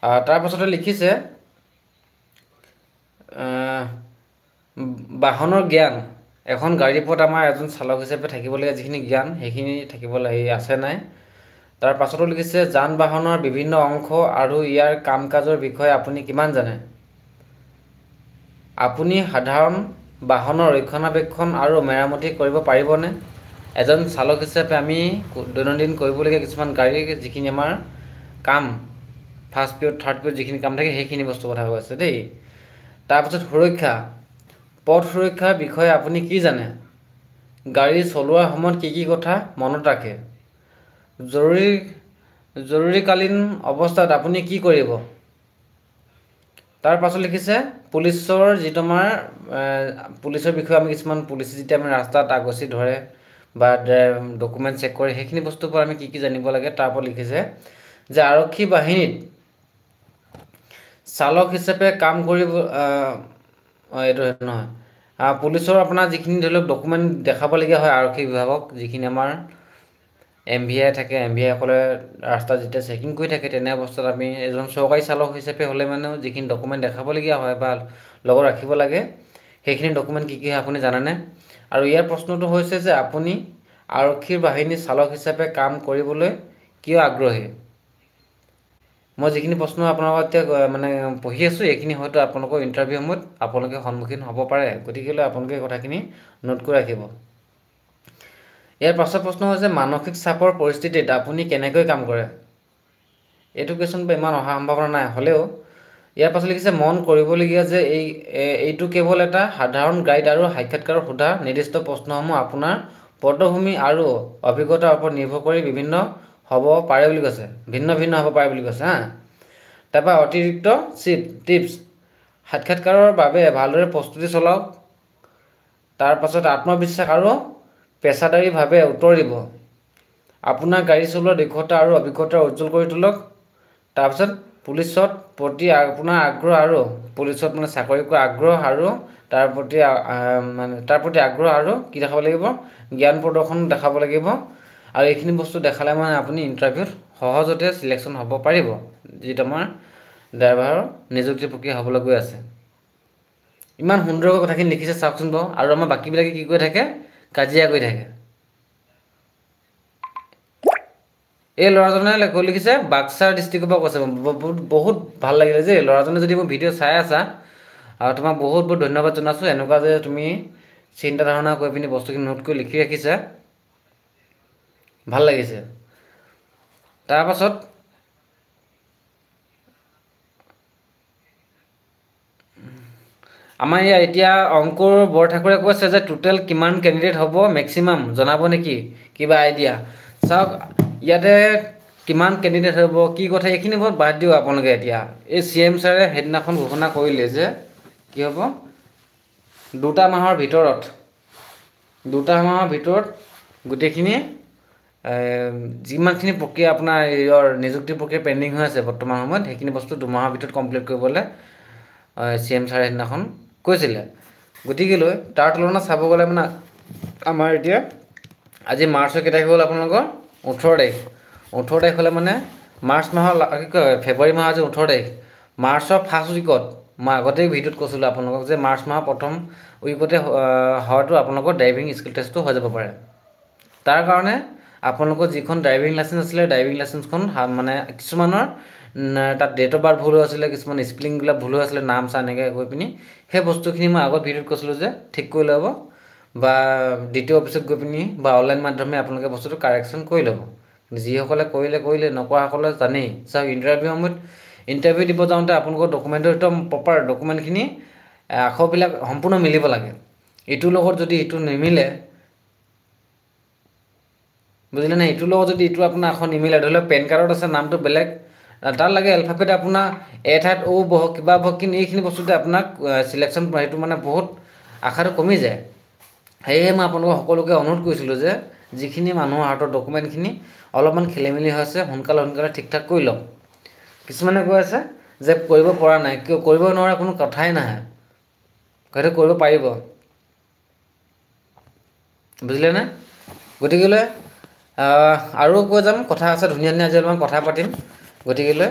তাৰ পাছতে লিখিছে বাহনৰ জ্ঞান এখন গাড়ীৰ ওপৰত আমাৰ এজন চালক হিচাপে থাকিবলগীয়া যিখিনি জ্ঞান সেইখিনি থাকিব আছে নাই। তাৰ পাছতো লিখিছে যান বাহনৰ বিভিন্ন অংশ আৰু ইয়াৰ কাম কাজৰ বিষয়ে আপুনি কিমান জানে। আপুনি সাধাৰণ বাহনৰ ৰক্ষণাবেক্ষণ আৰু মেৰামতি কৰিব পাৰিবনে। এজন চালক হিচাপে আমি দৈনন্দিন কৰিবলগীয়া কিছুমান গাড়ীৰ যিখিনি আমাৰ কাম ফাৰ্ষ্ট পিৰিয়ড থাৰ্ড পিৰিয়ড যিখিনি কাম থাকে সেইখিনি বস্তুৰ কথা কৈ আছে দেই। তাৰপিছত সুৰক্ষা পথ সুৰক্ষাৰ বিষয়ে আপুনি কি জানে। গাড়ী চলোৱাৰ সময়ত কি কথা মনত ৰাখে। জৰুৰীকালীন অৱস্থাত আপুনি কি কৰিব। তাৰ পাছত লিখিছে পুলিচৰ যিটো আমাৰ পুলিচৰ বিষয়ে আমি কিছুমান পুলিচ যেতিয়া আমি ৰাস্তাত আগচি ধৰে বা ডকুমেণ্ট চেক কৰে সেইখিনি বস্তুৰ পৰা আমি কি জানিব লাগে। তাৰ ওপৰত লিখিছে যে আৰক্ষী বাহিনীত চালক হিচাপে কাম কৰিব এইটো নহয় পুলিচৰ আপোনাৰ যিখিনি ধৰি লওক ডকুমেণ্ট দেখাবলগীয়া হয় আৰক্ষী বিভাগক যিখিনি আমাৰ MVI থাকে MVI-সকলে ৰাস্তাত যেতিয়া চেকিং কৰি থাকে তেনে অৱস্থাত আমি এজন চৰকাৰী চালক হিচাপে হ'লে মানে যিখিনি ডকুমেণ্ট দেখাবলগীয়া হয় বা লগত ৰাখিব লাগে সেইখিনি ডকুমেণ্ট কি হয় আপুনি জানেনে। আৰু ইয়াৰ প্ৰশ্নটো হৈছে যে আপুনি আৰক্ষীৰ বাহিনীৰ চালক হিচাপে কাম কৰিবলৈ কিয় আগ্ৰহী। মই যিখিনি প্ৰশ্ন আপোনালোকক এতিয়া মানে পঢ়ি আছোঁ এইখিনি হয়তো আপোনালোকৰ ইণ্টাৰভিউ সময়ত আপোনালোকে সন্মুখীন হ'ব পাৰে। গতিকেলৈ আপোনালোকে কথাখিনি নোট কৰি ৰাখিব। ইয়াৰ পাছৰ প্ৰশ্ন হৈছে মানসিক চাপৰ পৰিস্থিতিত আপুনি কেনেকৈ কাম কৰে। এইটো কুৱেশ্যন ইমান অহা সম্ভাৱনা নাই হ'লেও ইয়াৰ পাছত লিখিছে মন কৰিবলগীয়া যে এইটো কেৱল এটা সাধাৰণ গাইড আৰু সাক্ষাৎকাৰত সোধা নিৰ্দিষ্ট প্ৰশ্নসমূহ আপোনাৰ পটভূমি আৰু অভিজ্ঞতাৰ ওপৰত নিৰ্ভৰ কৰি ভিন্ন হ'ব পাৰে বুলি কৈছে হ'ব পাৰে বুলি কৈছে তাৰপৰা অতিৰিক্ত টিপছ সাক্ষাৎকাৰৰ বাবে ভালদৰে প্ৰস্তুতি চলাওক। তাৰ পাছত আত্মবিশ্বাস আৰু পেছাদাৰীভাৱে উত্তৰ দিব। আপোনাৰ গাড়ী চলোৱাৰ দক্ষতা আৰু অভিজ্ঞতা উজ্জ্বল কৰি তোলক। তাৰপিছত পুলিচত প্ৰতি আপোনাৰ আগ্ৰহ আৰু পুলিচত মানে চাকৰি কৰা আগ্ৰহ আৰু তাৰ প্ৰতি আগ্ৰহ আৰু কি দেখাব লাগিব জ্ঞান প্ৰদৰ্শন দেখাব লাগিব। আৰু এইখিনি বস্তু দেখালে মানে আপুনি ইণ্টাৰভিউত সহজতে চিলেকশ্যন হ'ব পাৰিব যিটো আমাৰ ড্ৰাইভাৰৰ নিযুক্তি প্ৰক্ৰিয়া হ'বলৈ গৈ আছে। ইমান সুন্দৰকৈ কথাখিনি লিখিছে চাওকচোন বাৰু। আৰু আমাৰ বাকীবিলাকে কি কৰি থাকে কাজিয়া কৰি থাকে। এই ল'ৰাজনে লিখিছে বাক্সাৰ ডিষ্ট্ৰিক্টৰ পৰা কৈছে বহুত ভাল লাগিলে যে ল'ৰাজনে যদি মোৰ ভিডিঅ' চাই আছা আৰু তোমাক বহুত ধন্যবাদ জনাইছোঁ। এনেকুৱা যে তুমি চিন্তা ধাৰণা কৰি পিনি বস্তুখিনি নোট কৰি লিখি ৰাখিছা ভাল লাগিছে। তাৰপাছত আমাৰ ইয়াত এতিয়া অংকুৰ বৰঠাকুৰে কৈছে যে টোটেল কিমান কেণ্ডিডেট হ'ব মেক্সিমাম জনাব নেকি কিবা আইডিয়া। চাওক ইয়াতে কিমান কেণ্ডিডেট হ'ব কি কথা এইখিনি বহুত বাদ দিওঁ আপোনালোকে। এতিয়া এই CM ছাৰে সেইদিনাখন ঘোষণা কৰিলে যে কি হ'ব 2টা মাহৰ ভিতৰত গোটেইখিনি যিমানখিনি প্ৰক্ৰিয়া আপোনাৰ নিযুক্তি প্ৰক্ৰিয়া পেণ্ডিং হৈ আছে বৰ্তমান সময়ত সেইখিনি বস্তু 2 মাহৰ ভিতৰত কমপ্লিট কৰিবলৈ CM ছাৰে সেইদিনাখন কৈছিলে। গতিকেলৈ তাৰ তুলনাত চাব গ'লে মানে আমাৰ এতিয়া আজি মাৰ্চৰ কেই তাৰিখ হ'ল আপোনালোকৰ 18 তাৰিখ 18 তাৰিখ হ'লে মানে মাৰ্চ মাহৰ কি কয় ফেব্ৰুৱাৰী মাহৰ আজি 18 তাৰিখ মাৰ্চৰ ফাৰ্ষ্ট উইকত মই আগতেই ভিডিঅ'ত কৈছিলোঁ আপোনালোকক যে মাৰ্চ মাহৰ প্ৰথম উইকতে হয়তো আপোনালোকৰ ড্ৰাইভিং স্কিল টেষ্টটো হৈ যাব পাৰে। তাৰ কাৰণে আপোনালোকৰ যিখন ড্ৰাইভিং লাইচেঞ্চ আছিলে ড্ৰাইভিং লাইচেঞ্চখন মানে কিছুমানৰ তাত ডেট অফ বাৰ্থ ভুল হৈ আছিলে কিছুমান স্পেলিংবিলাক ভুল হৈ আছিলে নাম চাম এনেকৈ গৈ পিনি সেই বস্তুখিনি মই আগত ভিডিঅ'ত কৈছিলোঁ যে ঠিক কৰি ল'ব বা দ্বিতীয় অফিচত গৈ পিনি বা অনলাইন মাধ্যমে আপোনালোকে বস্তুটো কাৰেকশ্যন কৰি ল'ব। যিসকলে কৰিলে নকৰাসকলে জানেই চাওক ইণ্টাৰভিউ দিব যাওঁতে আপোনালোকৰ ডকুমেণ্টৰ একদম প্ৰপাৰ ডকুমেণ্টখিনি আখৰবিলাক সম্পূৰ্ণ মিলিব লাগে। ইটোৰ লগত যদি ইটো নিমিলে বুজিলে নাই ইটোৰ লগত যদি ইটো আপোনাৰ আখৰ নিমিলে ধৰি লওক পেন কাৰ্ডত আছে নামটো বেলেগ তাত লাগে এলফাবেট আপোনাৰ ঠাইত বহক কিবা বহক কিন্তু এইখিনি বস্তুতে আপোনাক চিলেকশ্যন সেইটো মানে বহুত আশাটো কমি যায়। সেয়েহে মই আপোনালোকক সকলোকে অনুৰোধ কৰিছিলোঁ যে যিখিনি মানুহৰ হাতত ডকুমেণ্টখিনি অলপমান খেলিমেলি হৈছে সোনকালে ঠিক ঠাক কৰি লওক। কিছুমানে কৈ আছে যে কৰিব পৰা নাই কিয় কৰিব নোৱাৰা কোনো কথাই নাহে সেইটো কৰিব পাৰিব বুজিলেনে। গতিকেলৈ আৰু কৈ যাম কথা আছে ধুনীয়া আজি অলপমান কথা পাতিম গতিকেলৈ